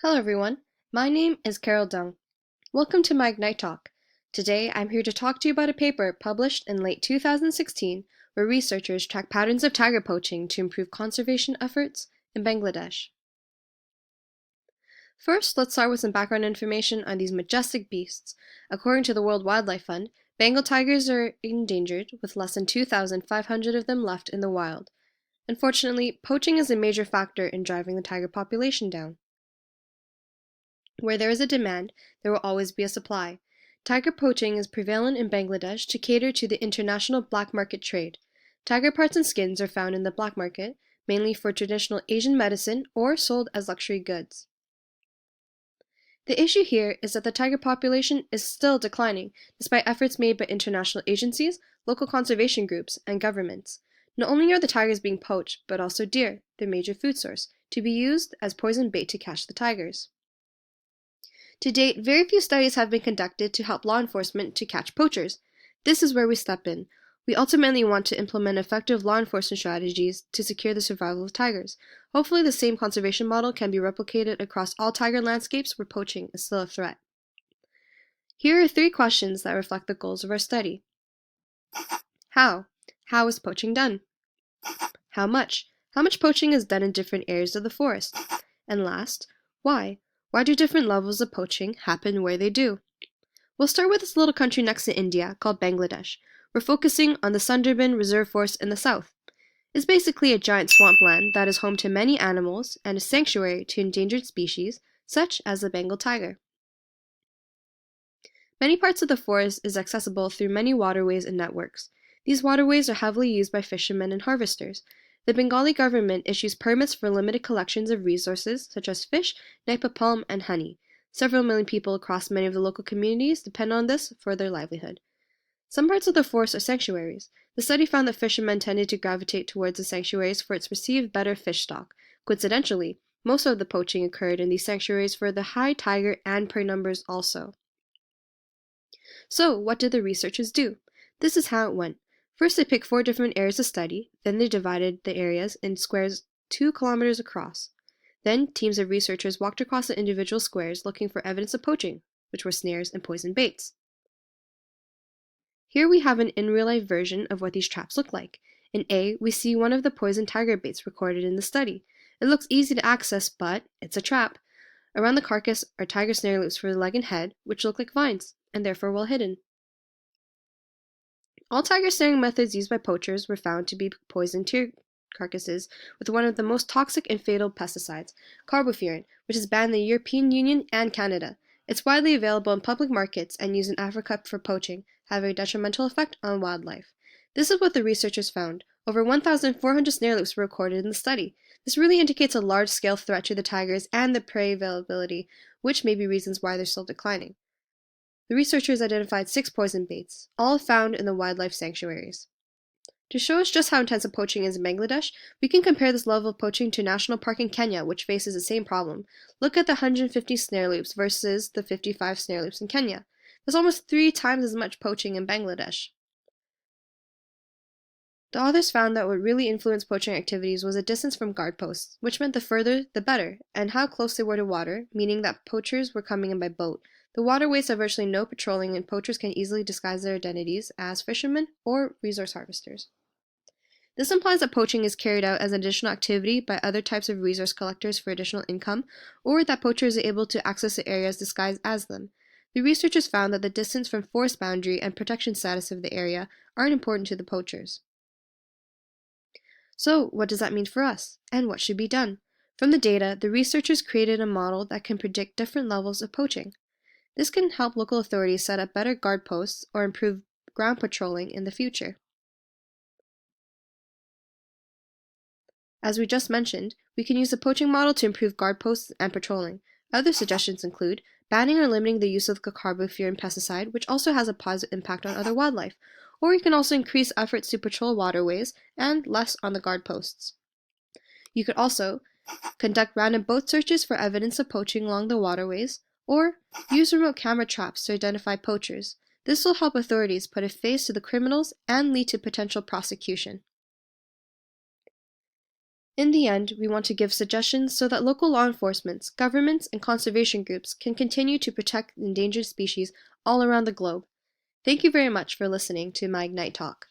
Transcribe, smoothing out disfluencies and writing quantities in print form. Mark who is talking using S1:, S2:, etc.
S1: Hello everyone, my name is Carol Dung. Welcome to my Ignite Talk. Today I'm here to talk to you about a paper published in late 2016 where researchers track patterns of tiger poaching to improve conservation efforts in Bangladesh. First, let's start with some background information on these majestic beasts. According to the World Wildlife Fund, Bengal tigers are endangered with less than 2,500 of them left in the wild. Unfortunately, poaching is a major factor in driving the tiger population down. Where there is a demand, there will always be a supply. Tiger poaching is prevalent in Bangladesh to cater to the international black market trade. Tiger parts and skins are found in the black market, mainly for traditional Asian medicine or sold as luxury goods. The issue here is that the tiger population is still declining, despite efforts made by international agencies, local conservation groups, and governments. Not only are the tigers being poached, but also deer, their major food source, to be used as poison bait to catch the tigers. To date, very few studies have been conducted to help law enforcement to catch poachers. This is where we step in. We ultimately want to implement effective law enforcement strategies to secure the survival of tigers. Hopefully the same conservation model can be replicated across all tiger landscapes where poaching is still a threat. Here are 3 questions that reflect the goals of our study. How? How is poaching done? How much? How much poaching is done in different areas of the forest? And last, why? Why do different levels of poaching happen where they do? We'll start with this little country next to India called Bangladesh. We're focusing on the Sundarbans Reserve Forest in the south. It's basically a giant swampland that is home to many animals and a sanctuary to endangered species such as the Bengal tiger. Many parts of the forest is accessible through many waterways and networks. These waterways are heavily used by fishermen and harvesters. The Bengali government issues permits for limited collections of resources such as fish, nipa palm, and honey. Several million people across many of the local communities depend on this for their livelihood. Some parts of the forest are sanctuaries. The study found that fishermen tended to gravitate towards the sanctuaries for its perceived better fish stock. Coincidentally, most of the poaching occurred in these sanctuaries for the high tiger and prey numbers also. So, what did the researchers do? This is how it went. First, they picked 4 different areas to study, then they divided the areas in squares 2 kilometers across. Then, teams of researchers walked across the individual squares looking for evidence of poaching, which were snares and poison baits. Here we have an in-real-life version of what these traps look like. In A, we see one of the poison tiger baits recorded in the study. It looks easy to access, but it's a trap. Around the carcass are tiger snare loops for the leg and head, which look like vines, and therefore well hidden. All tiger snaring methods used by poachers were found to be poisoned deer carcasses with one of the most toxic and fatal pesticides, carbofuran, which is banned in the European Union and Canada. It's widely available in public markets and used in Africa for poaching, having a detrimental effect on wildlife. This is what the researchers found. Over 1,400 snare loops were recorded in the study. This really indicates a large-scale threat to the tigers and the prey availability, which may be reasons why they're still declining. The researchers identified 6 poison baits, all found in the wildlife sanctuaries. To show us just how intensive poaching is in Bangladesh, we can compare this level of poaching to a national park in Kenya, which faces the same problem. Look at the 150 snare loops versus the 55 snare loops in Kenya. There's almost 3 times as much poaching in Bangladesh. The authors found that what really influenced poaching activities was the distance from guard posts, which meant the further, the better, and how close they were to water, meaning that poachers were coming in by boat. The waterways have virtually no patrolling, and poachers can easily disguise their identities as fishermen or resource harvesters. This implies that poaching is carried out as an additional activity by other types of resource collectors for additional income, or that poachers are able to access the areas disguised as them. The researchers found that the distance from forest boundary and protection status of the area aren't important to the poachers. So, what does that mean for us? And what should be done? From the data, the researchers created a model that can predict different levels of poaching. This can help local authorities set up better guard posts or improve ground patrolling in the future. As we just mentioned, we can use the poaching model to improve guard posts and patrolling. Other suggestions include banning or limiting the use of the carbofuran pesticide, which also has a positive impact on other wildlife, or you can also increase efforts to patrol waterways and less on the guard posts. You could also conduct random boat searches for evidence of poaching along the waterways, or use remote camera traps to identify poachers. This will help authorities put a face to the criminals and lead to potential prosecution. In the end, we want to give suggestions so that local law enforcement, governments, and conservation groups can continue to protect endangered species all around the globe. Thank you very much for listening to my Ignite Talk.